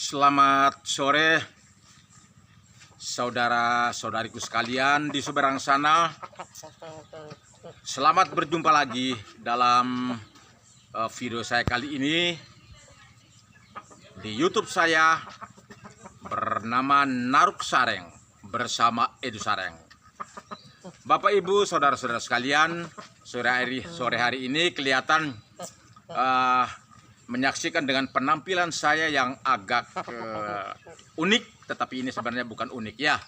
Selamat sore, saudara-saudariku sekalian di seberang sana. Selamat berjumpa lagi dalam video saya kali ini di YouTube saya bernama Naruk Sareng bersama Edu Sareng. Bapak Ibu, saudara-saudara sekalian, sore hari ini kelihatan menyaksikan dengan penampilan saya yang agak unik, tetapi ini sebenarnya bukan unik ya.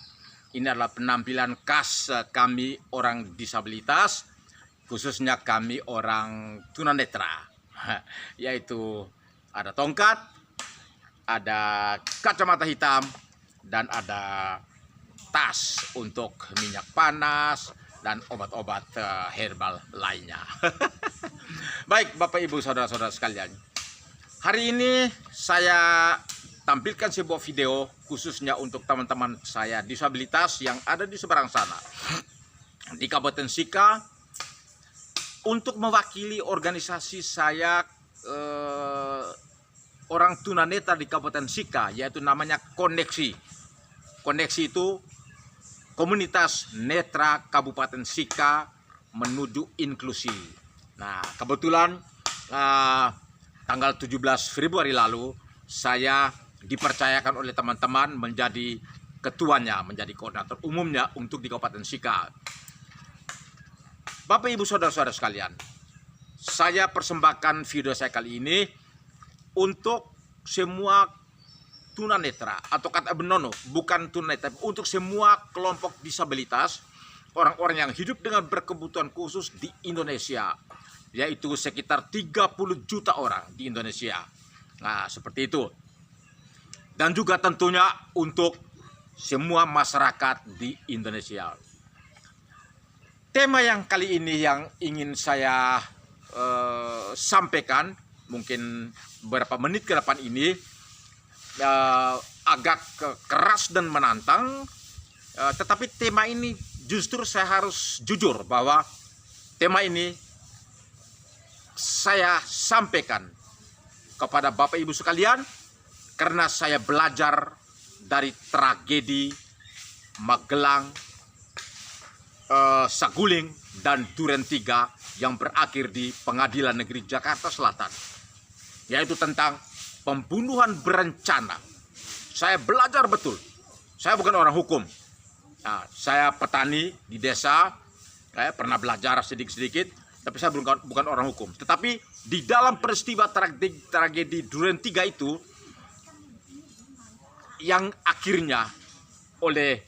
Ini adalah penampilan khas kami orang disabilitas, khususnya kami orang tunanetra, yaitu ada tongkat, ada kacamata hitam, dan ada tas untuk minyak panas dan obat-obat herbal lainnya. Baik Bapak Ibu saudara-saudara sekalian, hari ini saya tampilkan sebuah video khususnya untuk teman-teman saya disabilitas yang ada di seberang sana di Kabupaten Sika, untuk mewakili organisasi saya orang tunanetra di Kabupaten Sika, yaitu namanya Koneksi. Koneksi itu Komunitas Netra Kabupaten Sika menuju inklusi. Nah, kebetulan tanggal 17 Februari lalu saya dipercayakan oleh teman-teman menjadi ketuanya, menjadi koordinator umumnya untuk di Kabupaten Sika. Bapak Ibu saudara-saudara sekalian, saya persembahkan video saya kali ini untuk semua tunanetra, atau kata benono, bukan tunanetra, untuk semua kelompok disabilitas, orang-orang yang hidup dengan berkebutuhan khusus di Indonesia, yaitu sekitar 30 juta orang di Indonesia. Nah, seperti itu. Dan juga tentunya untuk semua masyarakat di Indonesia. Tema yang kali ini yang ingin saya sampaikan, mungkin beberapa menit ke depan ini, agak keras dan menantang, tetapi tema ini justru saya harus jujur bahwa tema ini saya sampaikan kepada Bapak Ibu sekalian karena saya belajar dari tragedi Magelang, Saguling, dan Duren 3 yang berakhir di Pengadilan Negeri Jakarta Selatan, yaitu tentang pembunuhan berencana. Saya belajar betul. Saya bukan orang hukum. Nah, saya petani di desa. Saya pernah belajar sedikit-sedikit, tapi saya bukan orang hukum. Tetapi di dalam peristiwa tragedi Duren 3 itu, yang akhirnya oleh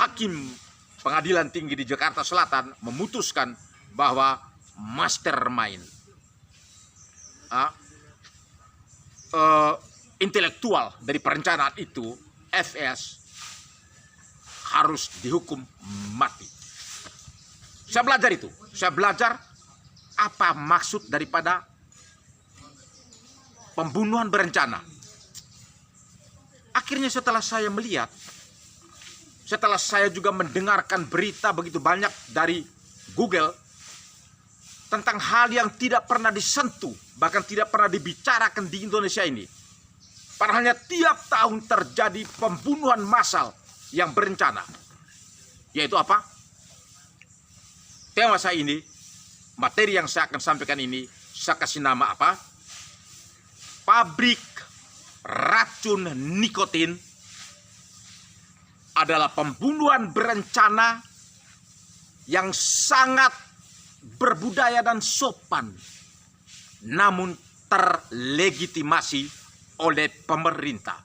hakim Pengadilan Tinggi di Jakarta Selatan memutuskan bahwa mastermind intelektual dari perencanaan itu, FS, harus dihukum mati. Saya belajar itu. Saya belajar apa maksud daripada pembunuhan berencana. Akhirnya setelah saya melihat, setelah saya juga mendengarkan berita begitu banyak dari Google tentang hal yang tidak pernah disentuh, bahkan tidak pernah dibicarakan di Indonesia ini. Padahalnya tiap tahun terjadi pembunuhan massal yang berencana. Yaitu apa? Tema saya ini, materi yang saya akan sampaikan ini, saya kasih nama apa? Pabrik racun nikotin adalah pembunuhan berencana yang sangat berbudaya dan sopan, namun terlegitimasi oleh pemerintah.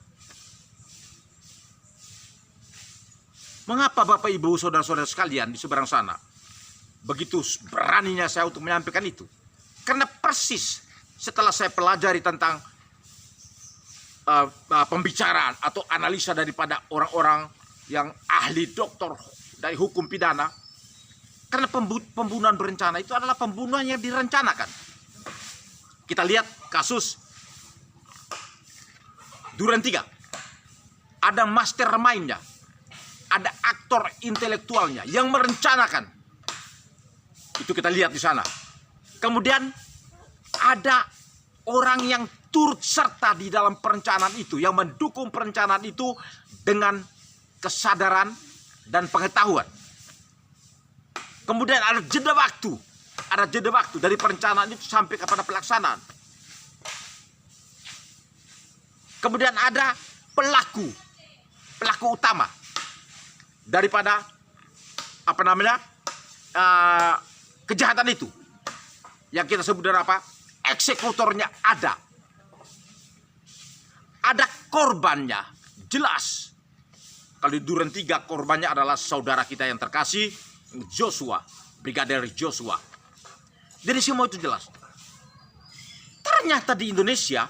Mengapa Bapak Ibu saudara-saudara sekalian di seberang sana begitu beraninya saya untuk menyampaikan itu? Karena persis setelah saya pelajari tentang pembicaraan atau analisa daripada orang-orang yang ahli doktor dari hukum pidana, karena pembunuhan berencana itu adalah pembunuhan yang direncanakan. Kita lihat kasus Duren 3. Ada mastermind-nya, ada aktor intelektualnya yang merencanakan. Itu kita lihat di sana. Kemudian ada orang yang turut serta di dalam perencanaan itu, yang mendukung perencanaan itu dengan kesadaran dan pengetahuan. Kemudian ada jeda waktu dari perencanaan itu sampai kepada pelaksanaan. Kemudian ada pelaku utama daripada kejahatan itu, yang kita sebut dengan apa? Eksekutornya ada korbannya, jelas. Kalau di Duren 3 korbannya adalah saudara kita yang terkasih, Joshua, Brigadir Joshua. Jadi semua itu jelas. Ternyata di Indonesia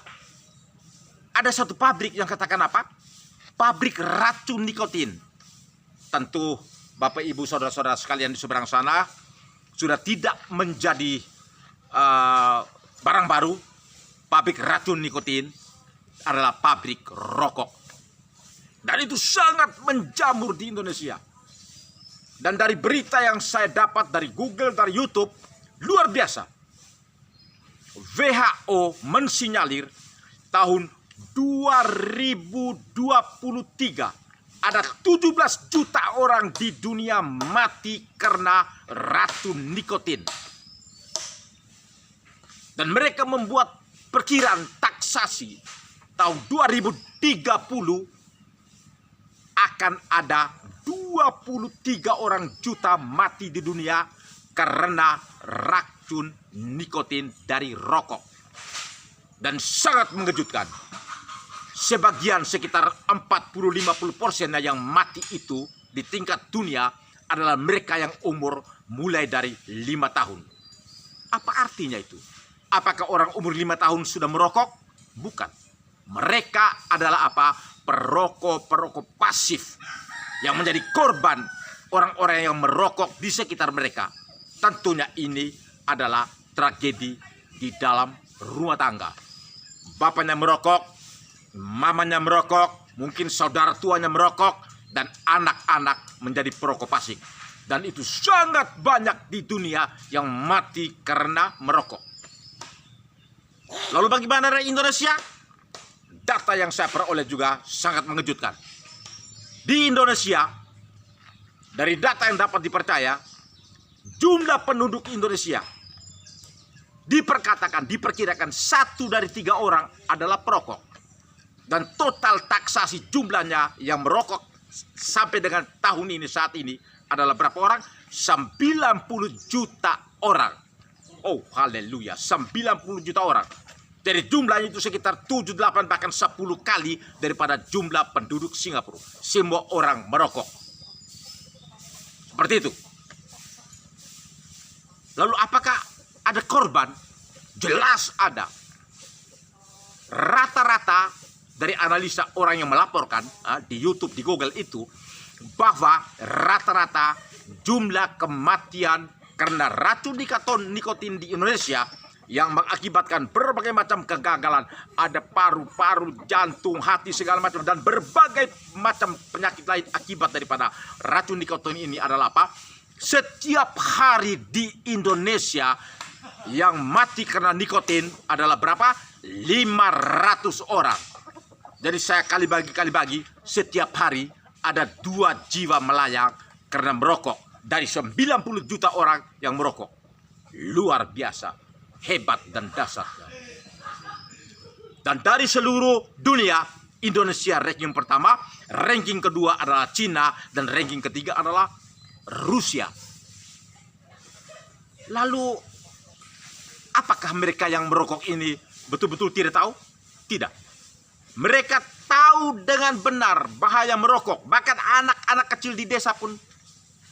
ada satu pabrik yang katakan apa? Pabrik racun nikotin. Tentu Bapak Ibu saudara-saudara sekalian di seberang sana sudah tidak menjadi barang baru. Pabrik racun nikotin adalah pabrik rokok. Dan itu sangat menjamur di Indonesia. Dan dari berita yang saya dapat dari Google, dari YouTube, luar biasa. WHO mensinyalir tahun 2023 ada 17 juta orang di dunia mati karena racun nikotin. Dan mereka membuat perkiraan taksasi tahun 2030 akan ada 23 orang juta mati di dunia karena racun nikotin dari rokok. Dan sangat mengejutkan, sebagian sekitar 40-50% yang mati itu di tingkat dunia adalah mereka yang umur mulai dari 5 tahun. Apa artinya itu? Apakah orang umur 5 tahun sudah merokok? Bukan. Mereka adalah apa? Perokok pasif yang menjadi korban orang-orang yang merokok di sekitar mereka. Tentunya ini adalah tragedi di dalam rumah tangga. Bapaknya merokok, mamanya merokok, mungkin saudara tuanya merokok, dan anak-anak menjadi perokok pasif. Dan itu sangat banyak di dunia yang mati karena merokok. Lalu bagaimana dari Indonesia? Data yang saya peroleh juga sangat mengejutkan. Di Indonesia, dari data yang dapat dipercaya, jumlah penduduk Indonesia diperkirakan 1 dari 3 orang adalah perokok. Dan total taksasi jumlahnya yang merokok sampai dengan tahun ini, saat ini, adalah berapa orang? 90 juta orang. Oh, haleluya, 90 juta orang. Dari jumlahnya itu sekitar 7, 8, bahkan 10 kali daripada jumlah penduduk Singapura. Semua orang merokok. Seperti itu. Lalu apakah ada korban? Jelas ada. Rata-rata dari analisa orang yang melaporkan di YouTube, di Google itu, bahwa rata-rata jumlah kematian karena racun nikotin di Indonesia yang mengakibatkan berbagai macam kegagalan, ada paru-paru, jantung, hati, segala macam, dan berbagai macam penyakit lain akibat daripada racun nikotin ini adalah apa? Setiap hari di Indonesia yang mati karena nikotin adalah berapa? 500 orang. Jadi saya kali bagi, setiap hari ada 2 jiwa melayang karena merokok. Dari 90 juta orang yang merokok. Luar biasa. Hebat dan dahsyat. Dan dari seluruh dunia, Indonesia ranking pertama, ranking kedua adalah Cina, dan ranking ketiga adalah Rusia. Lalu, apakah mereka yang merokok ini betul-betul tidak tahu? Tidak. Mereka tahu dengan benar bahaya merokok. Bahkan anak-anak kecil di desa pun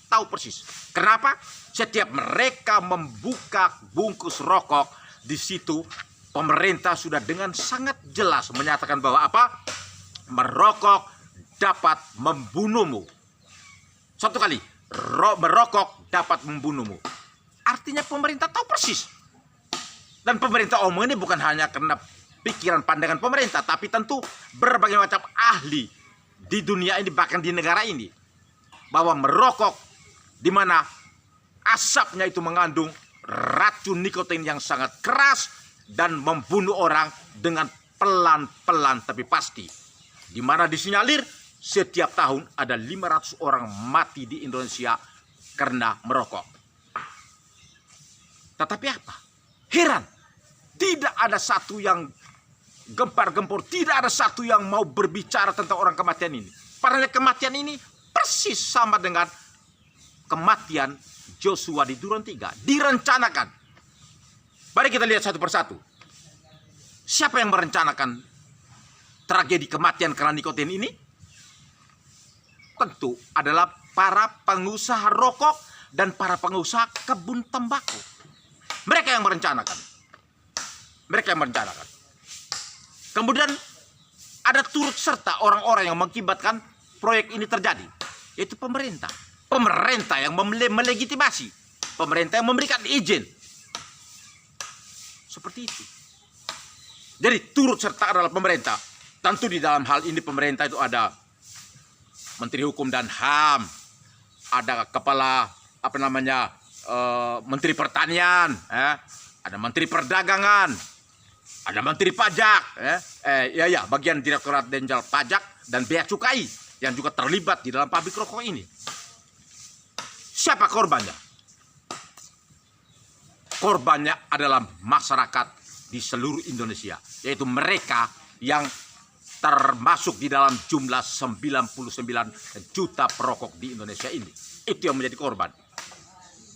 tahu persis. Kenapa? Setiap mereka membuka bungkus rokok, di situ pemerintah sudah dengan sangat jelas menyatakan bahwa apa? Merokok dapat membunuhmu. Satu kali, merokok dapat membunuhmu. Artinya pemerintah tahu persis. Dan pemerintah omong ini bukan hanya karena pikiran pandangan pemerintah, tapi tentu berbagai macam ahli di dunia ini, bahkan di negara ini, bahwa merokok di mana asapnya itu mengandung racun nikotin yang sangat keras, dan membunuh orang dengan pelan-pelan tapi pasti. Di mana disinyalir setiap tahun ada 500 orang mati di Indonesia karena merokok. Tetapi apa? Heran, tidak ada satu yang gempar-gempur, tidak ada satu yang mau berbicara tentang orang kematian ini. Padahal kematian ini persis sama dengan kematian Joshua di Duren 3. Direncanakan. Mari kita lihat satu persatu. Siapa yang merencanakan tragedi kematian karena nikotin ini? Tentu adalah para pengusaha rokok dan para pengusaha kebun tembakau. Mereka yang merencanakan. Mereka yang merencanakan. Kemudian ada turut serta orang-orang yang mengakibatkan proyek ini terjadi, yaitu pemerintah. Pemerintah yang melegitimasi. Pemerintah yang memberikan izin. Seperti itu. Jadi turut serta adalah pemerintah. Tentu di dalam hal ini pemerintah itu ada Menteri Hukum dan HAM, ada kepala Menteri Pertanian, ada Menteri Perdagangan, ada Menteri Pajak, bagian Direktorat Jenderal Pajak dan Bea Cukai yang juga terlibat di dalam pabrik rokok ini. Siapa korbannya? Korbannya adalah masyarakat di seluruh Indonesia, yaitu mereka yang termasuk di dalam jumlah 99 juta perokok di Indonesia ini. Itu yang menjadi korban.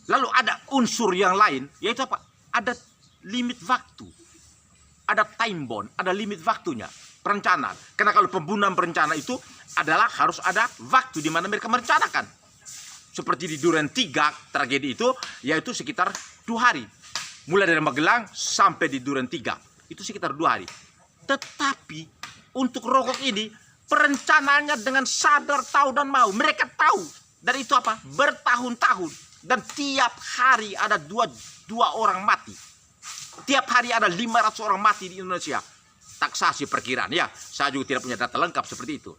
Lalu ada unsur yang lain, yaitu apa? Ada limit waktu. Ada time bond, ada limit waktunya. Perencanaan. Karena kalau pembunuhan berencana itu adalah harus ada waktu di mana mereka merencanakan. Seperti di Duren 3 tragedi itu, yaitu sekitar 2 hari. Mulai dari Magelang sampai di Duren 3. Itu sekitar 2 hari. Tetapi untuk rokok ini, perencanaannya dengan sadar, tahu dan mau. Mereka tahu. Dan itu apa? Bertahun-tahun. Dan tiap hari ada dua orang mati. Tiap hari ada 500 orang mati di Indonesia. Taksasi perkiraan. Ya, saya juga tidak punya data lengkap seperti itu.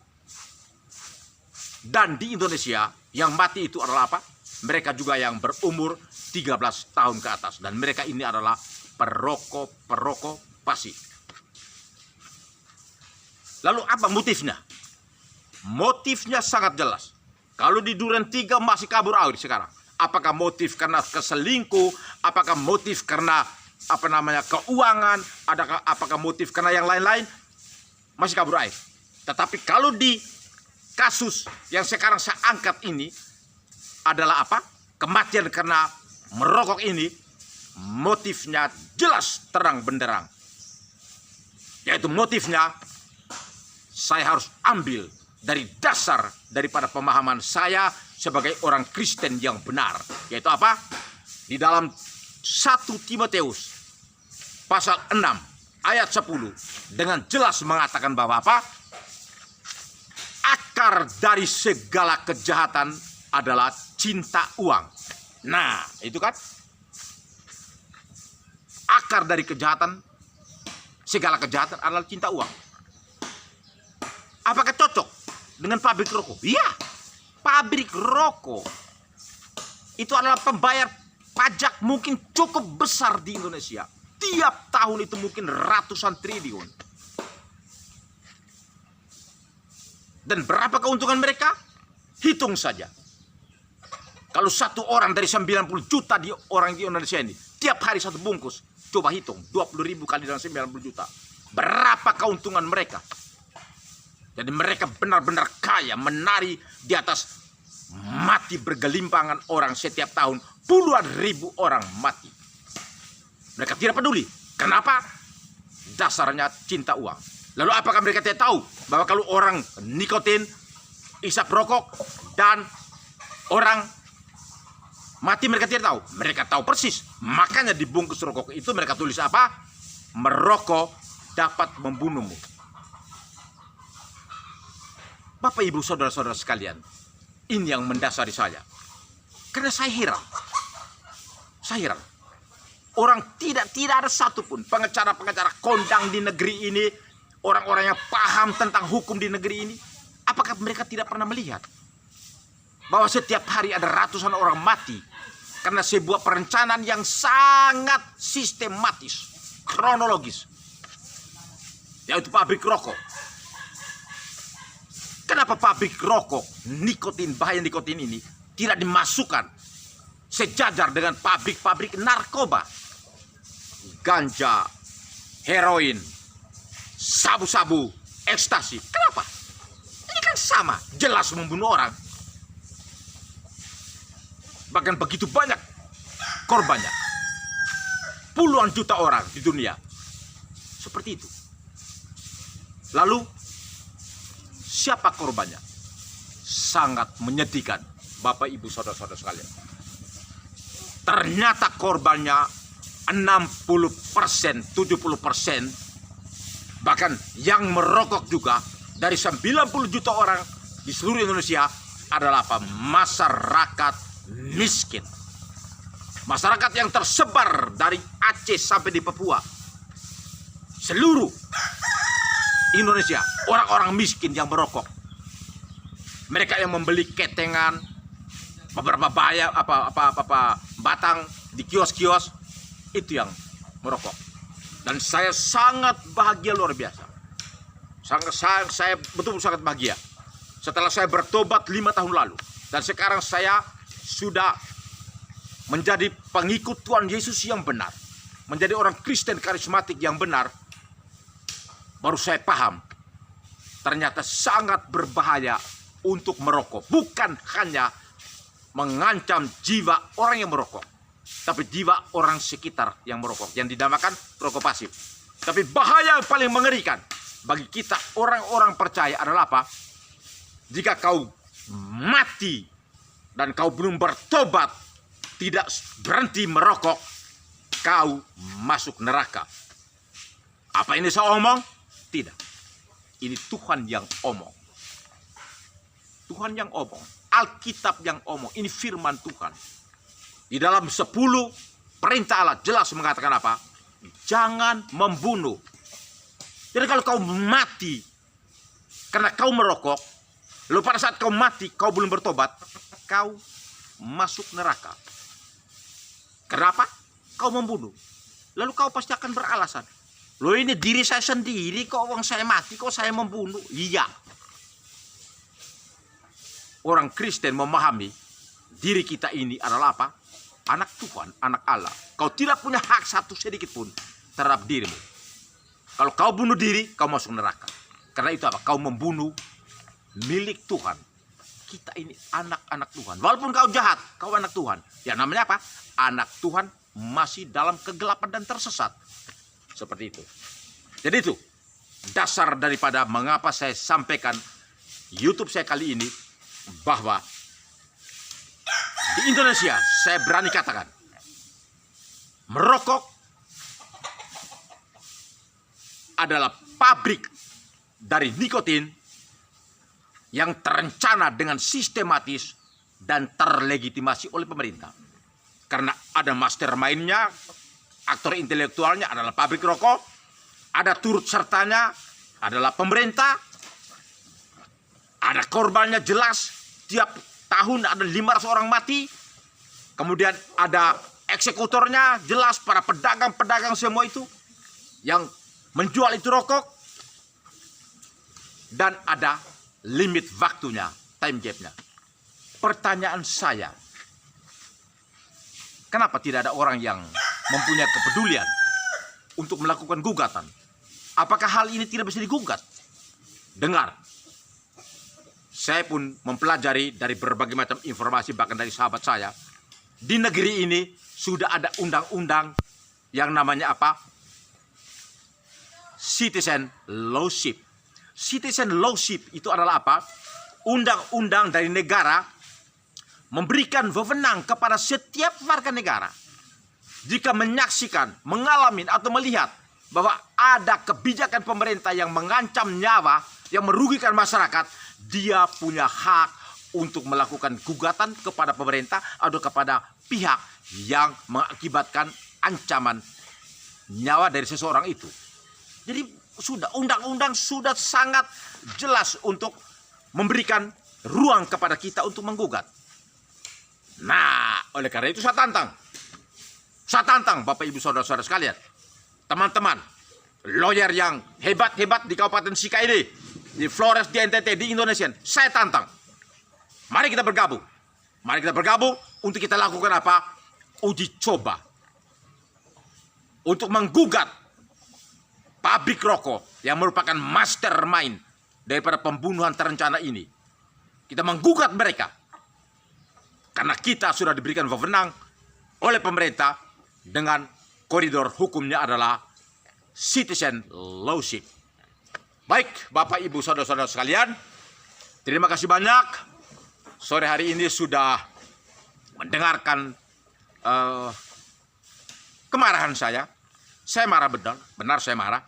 Dan di Indonesia yang mati itu adalah apa? Mereka juga yang berumur 13 tahun ke atas. Dan mereka ini adalah perokok pasif. Lalu apa motifnya? Motifnya sangat jelas. Kalau di Duren 3 masih kabur air sekarang. Apakah motif karena keselingkuh? Apakah motif karena keuangan? Apakah motif karena yang lain-lain? Masih kabur air. Tetapi kalau di kasus yang sekarang saya angkat ini adalah apa? Kematian karena merokok ini, motifnya jelas terang benderang. Yaitu motifnya saya harus ambil dari dasar daripada pemahaman saya sebagai orang Kristen yang benar. Yaitu apa? Di dalam 1 Timotius pasal 6 ayat 10 dengan jelas mengatakan bahwa apa? Akar dari segala kejahatan adalah cinta uang. Nah, itu kan? Akar dari segala kejahatan adalah cinta uang. Apakah cocok dengan pabrik rokok? Iya. Pabrik rokok itu adalah pembayar pajak mungkin cukup besar di Indonesia. Tiap tahun itu mungkin ratusan triliun. Dan berapa keuntungan mereka? Hitung saja. Kalau satu orang dari 90 juta orang di Indonesia ini, tiap hari satu bungkus, coba hitung 20.000 kali dengan 90 juta. Berapa keuntungan mereka? Jadi mereka benar-benar kaya, menari di atas mati bergelimpangan orang setiap tahun. Puluhan ribu orang mati. Mereka tidak peduli. Kenapa? Dasarnya cinta uang. Lalu apakah mereka tidak tahu bahwa kalau orang nikotin, isap rokok, dan orang mati mereka tidak tahu? Mereka tahu persis. Makanya di bungkus rokok itu mereka tulis apa? Merokok dapat membunuhmu. Bapak, Ibu, saudara-saudara sekalian, ini yang mendasari saya. Karena saya heran. Orang tidak ada satupun pengacara-pengacara kondang di negeri ini, orang-orang yang paham tentang hukum di negeri ini, apakah mereka tidak pernah melihat bahwa setiap hari ada ratusan orang mati karena sebuah perencanaan yang sangat sistematis. kronologis, yaitu pabrik rokok. Kenapa pabrik rokok, nikotin, bahaya nikotin ini tidak dimasukkan sejajar dengan pabrik-pabrik narkoba, ganja, heroin, sabu-sabu, ekstasi? Kenapa? Ini kan sama, jelas membunuh orang. Bahkan begitu banyak korbannya, puluhan juta orang di dunia. Seperti itu. Lalu siapa korbannya? Sangat menyedihkan, Bapak Ibu Saudara-saudara sekalian. Ternyata korbannya 60%, 70%, bahkan yang merokok juga dari 90 juta orang di seluruh Indonesia adalah apa? Masyarakat miskin. Masyarakat yang tersebar dari Aceh sampai di Papua. Seluruh Indonesia, orang-orang miskin yang merokok. Mereka yang membeli ketengan, beberapa batang di kios-kios, itu yang merokok. Dan saya sangat bahagia luar biasa. Saya betul-betul sangat bahagia. Setelah saya bertobat 5 tahun lalu, dan sekarang saya sudah menjadi pengikut Tuhan Yesus yang benar, menjadi orang Kristen karismatik yang benar, baru saya paham ternyata sangat berbahaya untuk merokok. Bukan hanya mengancam jiwa orang yang merokok, tapi jiwa orang sekitar yang merokok, yang dinamakan rokok pasif. Tapi bahaya yang paling mengerikan bagi kita orang-orang percaya adalah apa? Jika kau mati dan kau belum bertobat, tidak berhenti merokok, kau masuk neraka. Apa ini saya omong? Tidak. Ini Tuhan yang omong. Tuhan yang omong. Alkitab yang omong. Ini firman Tuhan. Di dalam 10 perintah Allah jelas mengatakan apa? Jangan membunuh. Jadi kalau kau mati karena kau merokok, lalu pada saat kau mati kau belum bertobat, kau masuk neraka. Kenapa? Kau membunuh. Lalu kau pasti akan beralasan, loh ini diri saya sendiri kok, orang saya mati kok saya membunuh. Iya. Orang Kristen memahami diri kita ini adalah apa? Anak Tuhan, anak Allah. Kau tidak punya hak satu sedikit pun terhadap dirimu. Kalau kau bunuh diri, kau masuk neraka. Karena itu apa? Kau membunuh milik Tuhan. Kita ini anak-anak Tuhan. Walaupun kau jahat, kau anak Tuhan. Ya namanya apa? Anak Tuhan masih dalam kegelapan dan tersesat. Seperti itu. Jadi itu dasar daripada mengapa saya sampaikan YouTube saya kali ini, bahwa di Indonesia saya berani katakan merokok adalah pabrik dari nikotin yang terencana dengan sistematis dan terlegitimasi oleh pemerintah. Karena ada mastermind-nya, aktor intelektualnya adalah pabrik rokok, ada turut sertanya adalah pemerintah, ada korbannya jelas, tiap tahun ada 500 orang mati, kemudian ada eksekutornya jelas, para pedagang-pedagang semua itu yang menjual itu rokok, dan ada limit waktunya, time gap-nya. Pertanyaan saya, kenapa tidak ada orang yang mempunyai kepedulian untuk melakukan gugatan? Apakah hal ini tidak bisa digugat? Dengar, saya pun mempelajari dari berbagai macam informasi, bahkan dari sahabat saya. Di negeri ini sudah ada undang-undang yang namanya apa? Citizen Lawship. Citizen Lawship itu adalah apa? Undang-undang dari negara memberikan wewenang kepada setiap warga negara. Jika menyaksikan, mengalami atau melihat bahwa ada kebijakan pemerintah yang mengancam nyawa, yang merugikan masyarakat, dia punya hak untuk melakukan gugatan kepada pemerintah atau kepada pihak yang mengakibatkan ancaman nyawa dari seseorang itu. Jadi sudah undang-undang sudah sangat jelas untuk memberikan ruang kepada kita untuk menggugat. Nah, oleh karena itu saya tantang Bapak Ibu Saudara-saudara sekalian, teman-teman lawyer yang hebat-hebat di Kabupaten Sika ini, di Flores, di NTT, di Indonesia, saya tantang. Mari kita bergabung. Mari kita bergabung untuk kita lakukan apa? Uji coba. Untuk menggugat pabrik rokok yang merupakan mastermind daripada pembunuhan terencana ini. Kita menggugat mereka. Karena kita sudah diberikan wewenang oleh pemerintah dengan koridor hukumnya adalah citizen lawship. Baik, Bapak Ibu saudara-saudara sekalian, terima kasih banyak. Sore hari ini sudah mendengarkan kemarahan saya. Saya marah benar saya marah,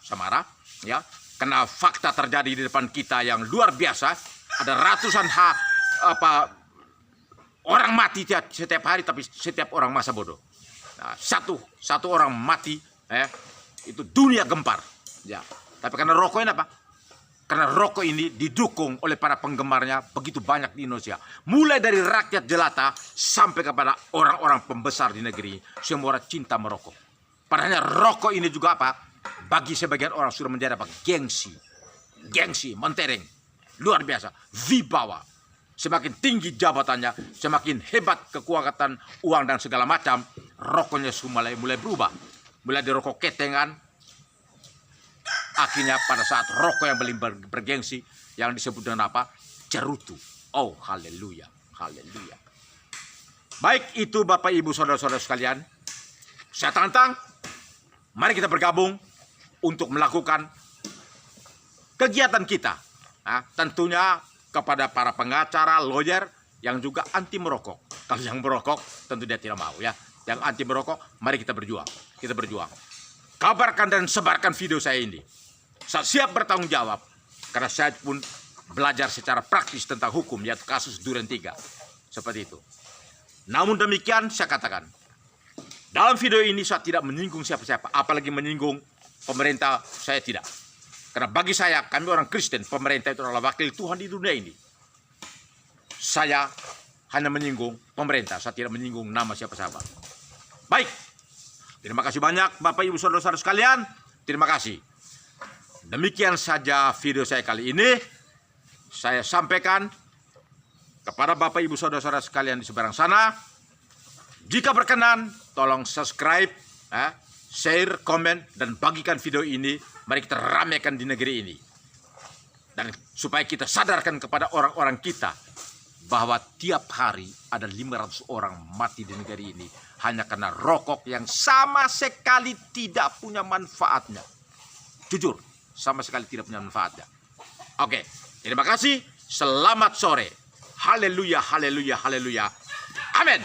ya. Karena fakta terjadi di depan kita yang luar biasa. Ada ratusan orang mati setiap hari, tapi setiap orang masa bodoh. Nah, satu orang mati, itu dunia gempar. Ya. Tapi karena rokok ini apa? Karena rokok ini didukung oleh para penggemarnya begitu banyak di Indonesia. Mulai dari rakyat jelata sampai kepada orang-orang pembesar di negeri. Semua orang cinta merokok. Padahal rokok ini juga apa? Bagi sebagian orang sudah menjadi apa? Gengsi, mentereng. Luar biasa, wibawa. Semakin tinggi jabatannya, semakin hebat kekuatan uang dan segala macam, rokoknya mulai berubah. Mulai dari rokok ketengan, akhirnya pada saat rokok yang paling bergengsi, yang disebut dengan apa? Cerutu. Oh, haleluya, haleluya. Baik, itu Bapak Ibu saudara-saudara sekalian. Saya tantang, mari kita bergabung untuk melakukan kegiatan kita. Nah, tentunya kepada para pengacara, lawyer yang juga anti merokok. Kalau yang merokok tentu dia tidak mau ya. Yang anti merokok, mari kita berjuang. Kita berjuang. Kabarkan dan sebarkan video saya ini. Saya siap bertanggung jawab karena saya pun belajar secara praktis tentang hukum, yaitu kasus Duren 3. Seperti itu. Namun demikian saya katakan, dalam video ini saya tidak menyinggung siapa-siapa, apalagi menyinggung pemerintah, saya tidak. Karena bagi saya, kami orang Kristen, pemerintah itu adalah wakil Tuhan di dunia ini. Saya hanya menyinggung pemerintah, saya tidak menyinggung nama siapa-siapa. Baik, terima kasih banyak Bapak Ibu saudara-saudara sekalian. Terima kasih. Demikian saja video saya kali ini. Saya sampaikan kepada Bapak Ibu saudara-saudara sekalian di seberang sana. Jika berkenan, tolong subscribe, share, komen, dan bagikan video ini. Mari kita ramaikan di negeri ini. Dan supaya kita sadarkan kepada orang-orang kita bahwa tiap hari ada 500 orang mati di negeri ini hanya karena rokok yang sama sekali tidak punya manfaatnya. Jujur, sama sekali tidak punya manfaatnya. Oke, terima kasih. Selamat sore. Haleluya, haleluya, haleluya. Amin.